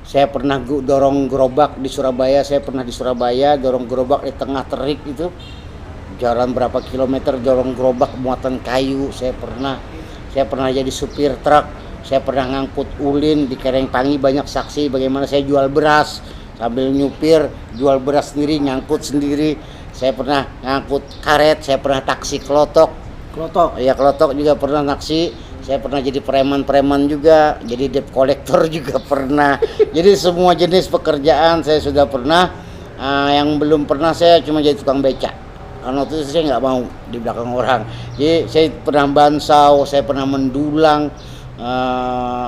saya pernah dorong gerobak di Surabaya, dorong gerobak di tengah terik itu, jalan berapa kilometer dorong gerobak muatan kayu. Saya pernah jadi supir truk, saya pernah ngangkut ulin di Kerengpangi, banyak saksi bagaimana saya jual beras sambil nyupir, jual beras sendiri, ngangkut sendiri. Saya pernah ngangkut karet, saya pernah taksi kelotok. Ya, kelotok juga pernah taksi. Saya pernah jadi preman juga, jadi debt collector juga pernah. Jadi semua jenis pekerjaan saya sudah pernah. Yang belum pernah saya cuma jadi tukang beca. Karena waktu itu saya nggak mau di belakang orang. Jadi saya pernah bansau, saya pernah mendulang,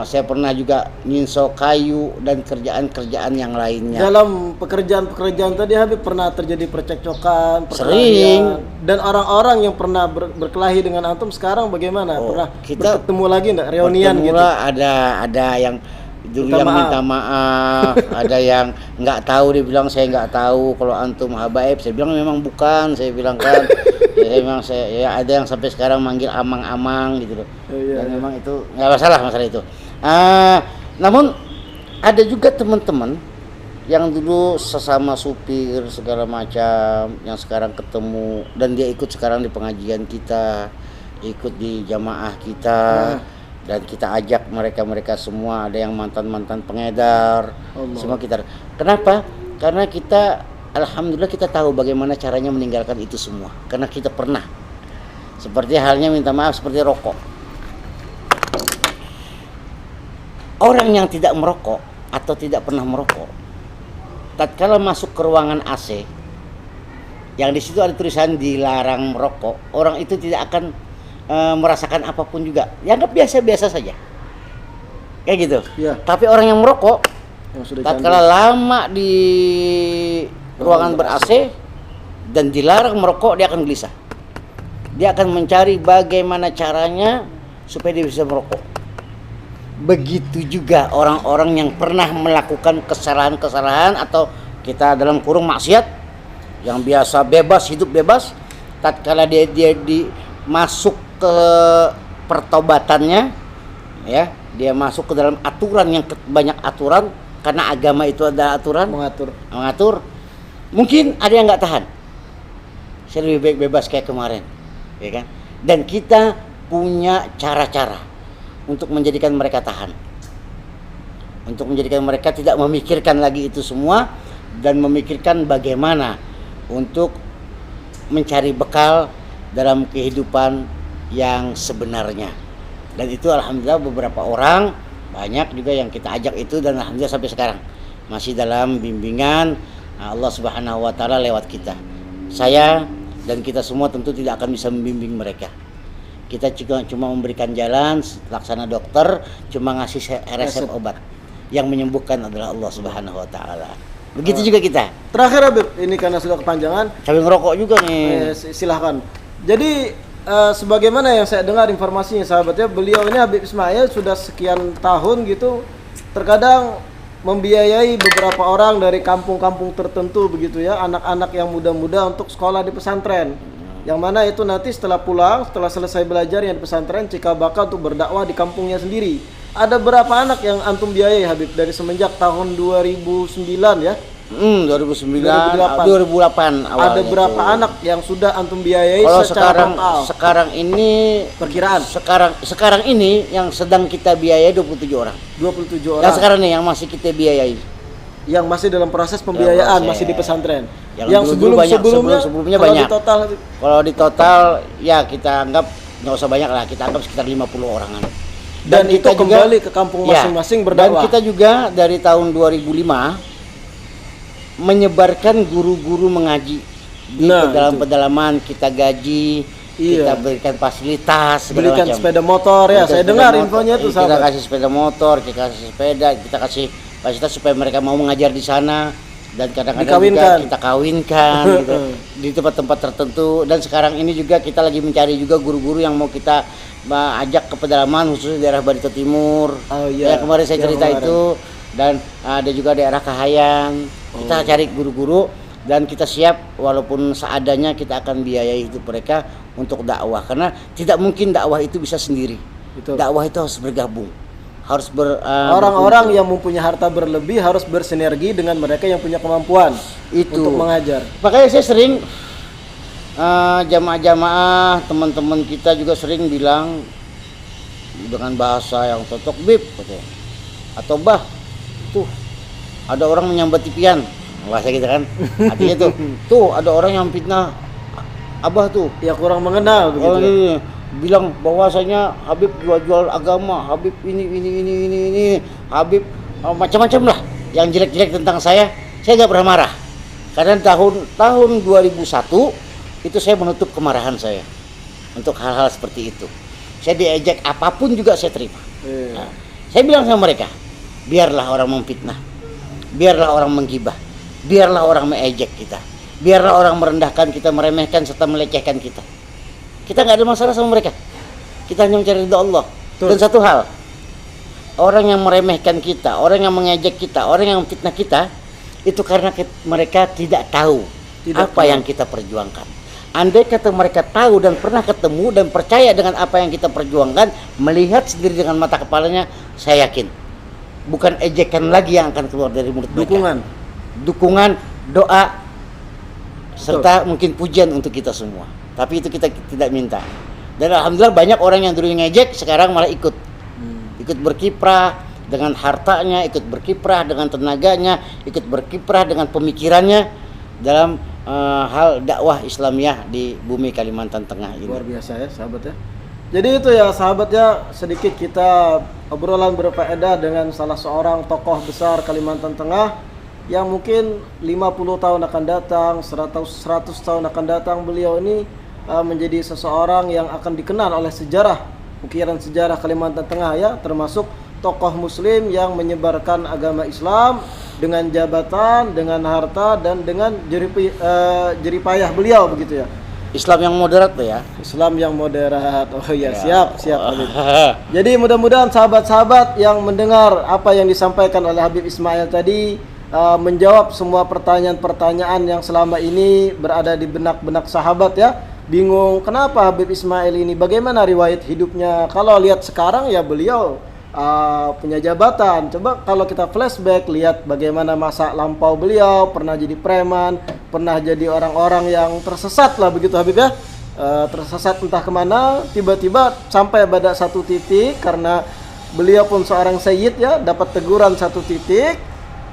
saya pernah juga nyinso kayu dan kerjaan-kerjaan yang lainnya. Dalam pekerjaan-pekerjaan tadi Habib pernah terjadi percekcokan, sering. Dan orang-orang yang pernah berkelahi dengan antum sekarang bagaimana? Pernah kita bertemu lagi enggak? Reunian gitu? Ada yang dulu yang minta maaf, ada yang nggak tahu, dia bilang saya nggak tahu kalau antum habaib. Saya bilang memang bukan, saya bilang kan. Ya, ada yang sampai sekarang manggil amang-amang gitu loh. Dan memang itu nggak masalah itu. Namun ada juga teman-teman yang dulu sesama supir segala macam, yang sekarang ketemu dan dia ikut sekarang di pengajian kita, ikut di jamaah kita. Dan kita ajak mereka semua, ada yang mantan pengedar, semua kita. Kenapa? Karena kita, alhamdulillah kita tahu bagaimana caranya meninggalkan itu semua. Karena kita pernah. Seperti halnya minta maaf seperti rokok. Orang yang tidak merokok atau tidak pernah merokok, tatkala masuk ke ruangan AC, yang di situ ada tulisan dilarang merokok, orang itu tidak akan merasakan apapun juga, dianggap biasa-biasa saja, kayak gitu. Tapi orang yang merokok, tatkala lama di ruangan ber-AC dan dilarang merokok, dia akan gelisah. Dia akan mencari bagaimana caranya supaya dia bisa merokok. Begitu juga orang-orang yang pernah melakukan kesalahan-kesalahan atau kita dalam kurung maksiat, yang biasa bebas, hidup bebas, tatkala dia masuk ke pertobatannya, ya, dia masuk ke dalam aturan yang banyak aturan, karena agama itu ada aturan, mengatur. Mungkin ada yang nggak tahan, saya lebih baik bebas kayak kemarin, ya kan? Dan kita punya cara-cara untuk menjadikan mereka tahan. untuk menjadikan mereka tidak memikirkan lagi itu semua dan memikirkan bagaimana untuk mencari bekal dalam kehidupan yang sebenarnya. Dan itu alhamdulillah beberapa orang banyak juga yang kita ajak itu, dan alhamdulillah sampai sekarang masih dalam bimbingan Allah Subhanahu wa taala lewat kita. Saya dan kita semua tentu tidak akan bisa membimbing mereka. Kita cuma memberikan jalan, laksana dokter cuma ngasih resep obat. Yang menyembuhkan adalah Allah Subhanahu wa taala. Begitu juga kita. Terakhir Habib, ini karena sudah kepanjangan. Sambil ngerokok juga nih. Silahkan. Jadi sebagaimana yang saya dengar informasinya sahabatnya, beliau ini Habib Ismail sudah sekian tahun gitu, terkadang membiayai beberapa orang dari kampung-kampung tertentu begitu ya, anak-anak yang muda-muda untuk sekolah di pesantren. Yang mana itu nanti setelah pulang, setelah selesai belajar yang di pesantren, cikal bakal untuk berdakwah di kampungnya sendiri. Ada berapa anak yang antum biayai Habib dari semenjak tahun 2009 ya? 2009, 2008 awalnya. Ada berapa anak yang sudah antum biayai kalau secara total? Sekarang ini perkiraan. Sekarang ini yang sedang kita biayai 27 orang. 27 orang. Yang sekarang nih yang masih kita biayai. Yang masih dalam proses pembiayaan, masih di pesantren. Yang sebelumnya banyak. Kalau di total ya kita anggap nggak usah banyak lah, kita anggap sekitar 50 orangan. Dan itu kembali ke kampung masing-masing berdakwah. Dan kita juga dari tahun 2005 menyebarkan guru-guru mengaji di pedalaman-pedalaman, kita gaji, kita berikan fasilitas, berikan sepeda motor ya. Saya dengar infonya tuh kita kasih sepeda motor, kita kasih sepeda, kita kasih fasilitas supaya mereka mau mengajar di sana, dan kadang-kadang juga kita kawinkan gitu, di tempat-tempat tertentu. Dan sekarang ini juga kita lagi mencari juga guru-guru yang mau kita ajak ke pedalaman, khususnya daerah Barito Timur. Ya kemarin saya cerita itu, dan ada juga daerah Kahayan. Kita cari guru-guru dan kita siap walaupun seadanya kita akan biayai hidup mereka untuk dakwah, karena tidak mungkin dakwah itu bisa sendiri. Dakwah itu harus bergabung. Harus orang-orang yang mempunyai harta berlebih harus bersinergi dengan mereka yang punya kemampuan untuk mengajar. Makanya saya sering jamaah-jamaah teman-teman kita juga sering bilang dengan bahasa yang cocok, Bib katanya, atau Bah, tuh ada orang menyambat tipian, bahasa kita kan, artinya tuh ada orang yang fitnah Abah tuh, ya kurang mengenal begitu. Bilang bahwasanya Habib jual agama, Habib ini, Habib macam-macam lah yang jelek-jelek tentang saya nggak pernah marah, karena tahun 2001 itu saya menutup kemarahan saya untuk hal-hal seperti itu. Saya diejek apapun juga saya terima. Nah, saya bilang sama mereka, biarlah orang memfitnah, biarlah orang menggibah, biarlah orang mengejek kita, biarlah orang merendahkan kita, meremehkan serta melecehkan kita. Kita nggak ada masalah sama mereka. Kita hanya mencari ridha Allah. Dan satu hal, orang yang meremehkan kita, orang yang mengejek kita, orang yang fitnah kita, itu karena mereka tidak tahu yang kita perjuangkan. Andai kata mereka tahu dan pernah ketemu dan percaya dengan apa yang kita perjuangkan, melihat sendiri dengan mata kepalanya, saya yakin bukan ejekan lagi yang akan keluar dari mulut mereka. Dukungan, doa, serta mungkin pujian untuk kita semua. Tapi itu kita tidak minta. Dan alhamdulillah banyak orang yang dulu ngejek sekarang malah ikut berkiprah dengan hartanya, ikut berkiprah dengan tenaganya, ikut berkiprah dengan pemikirannya dalam hal dakwah Islamiyah di bumi Kalimantan Tengah ini. Luar biasa ya sahabat ya. Jadi itu ya sahabat ya, sedikit kita obrolan berfaedah dengan salah seorang tokoh besar Kalimantan Tengah yang mungkin 50 tahun akan datang, 100 tahun akan datang, beliau ini menjadi seseorang yang akan dikenal oleh ukiran sejarah Kalimantan Tengah ya, termasuk tokoh muslim yang menyebarkan agama Islam dengan jabatan, dengan harta, dan dengan jeripayah beliau begitu ya. Islam yang moderat tuh ya. Islam yang moderat. Oh iya, siap Habib. Jadi mudah-mudahan sahabat-sahabat yang mendengar apa yang disampaikan oleh Habib Ismail tadi menjawab semua pertanyaan-pertanyaan yang selama ini berada di benak-benak sahabat ya. Bingung kenapa Habib Ismail ini, bagaimana riwayat hidupnya. Kalau lihat sekarang ya beliau punya jabatan. Coba kalau kita flashback, lihat bagaimana masa lampau beliau, pernah jadi preman, pernah jadi orang-orang yang tersesat lah begitu Habib ya. Tersesat entah kemana, tiba-tiba sampai pada satu titik karena beliau pun seorang sayyid ya, dapat teguran satu titik.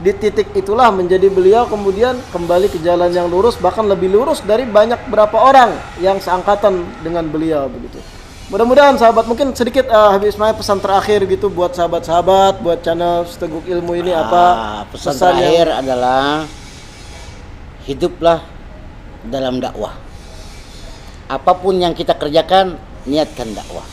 Di titik itulah menjadi beliau kemudian kembali ke jalan yang lurus, bahkan lebih lurus dari banyak berapa orang yang seangkatan dengan beliau begitu. Mudah-mudahan sahabat, mungkin sedikit Habib Ismail pesan terakhir gitu buat sahabat-sahabat, buat channel Seteguk Ilmu ini apa pesan terakhir adalah hiduplah dalam dakwah. Apapun yang kita kerjakan, niatkan dakwah.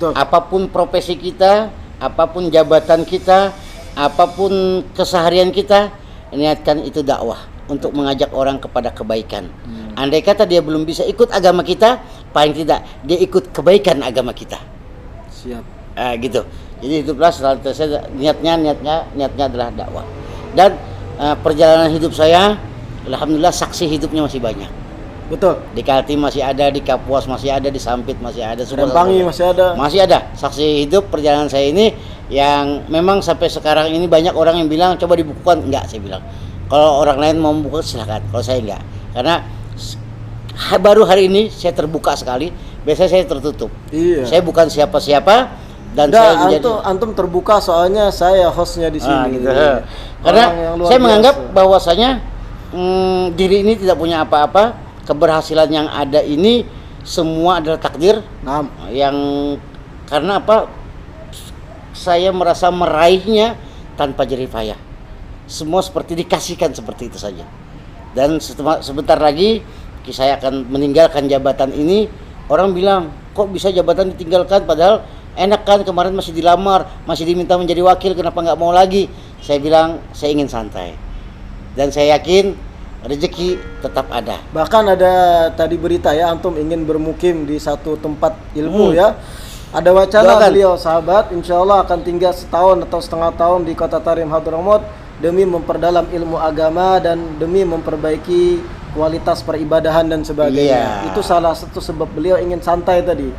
Tuh. Apapun profesi kita, apapun jabatan kita, apapun keseharian kita, niatkan itu dakwah untuk mengajak orang kepada kebaikan. Andai kata dia belum bisa ikut agama kita, paling tidak dia ikut kebaikan agama kita. Siap. Gitu. Jadi hiduplah selalu niatnya adalah dakwah. Dan perjalanan hidup saya, alhamdulillah saksi hidupnya masih banyak. Betul. Di Kaltim masih ada, di Kapuas masih ada, di Sampit masih ada, Rempangi masih ada. Masih ada saksi hidup perjalanan saya ini yang memang sampai sekarang ini banyak orang yang bilang coba dibukukan. Enggak, saya bilang. Kalau orang lain mau membuka silakan, kalau saya enggak. Karena baru hari ini saya terbuka sekali, biasanya saya tertutup. Iya. Saya bukan siapa-siapa dan Nggak, saya menjadi antum terbuka soalnya saya hostnya di sini. gitu. Karena saya menganggap bahwasanya diri ini tidak punya apa-apa, keberhasilan yang ada ini semua adalah takdir. Nah, Yang karena apa? Saya merasa meraihnya tanpa jerih payah. Semua seperti dikasihkan seperti itu saja. Dan sebentar lagi saya akan meninggalkan jabatan ini. Orang bilang, kok bisa jabatan ditinggalkan padahal enak kan, kemarin masih dilamar, masih diminta menjadi wakil, kenapa nggak mau lagi? Saya bilang, saya ingin santai. Dan saya yakin rezeki tetap ada. bahkan ada tadi berita ya, antum ingin bermukim di satu tempat ilmu ya. Ada wacana Doakan. beliau sahabat, insya Allah akan tinggal setahun atau setengah tahun di kota Tarim Hadramaut demi memperdalam ilmu agama dan demi memperbaiki kualitas peribadahan dan sebagainya. Iya. Itu salah satu sebab beliau ingin santai tadi.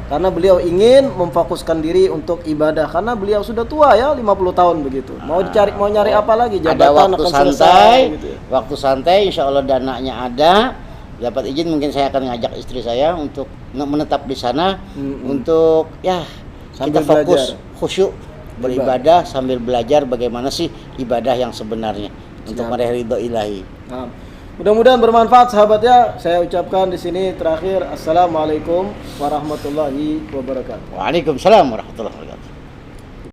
Karena beliau ingin memfokuskan diri untuk ibadah, karena beliau sudah tua ya, 50 tahun begitu. Mau nyari apa lagi? Ada Jabatan waktu akan santai, selesai gitu ya. waktu santai, insya Allah dananya ada. Dapat izin mungkin saya akan ngajak istri saya untuk menetap di sana untuk ya Sambil kita fokus belajar. khusyuk beribadah sambil belajar bagaimana sih ibadah yang sebenarnya untuk meraih ridho ilahi. Nah, mudah-mudahan bermanfaat sahabat ya. Saya ucapkan di sini terakhir assalamualaikum warahmatullahi wabarakatuh. Waalaikumsalam warahmatullahi wabarakatuh.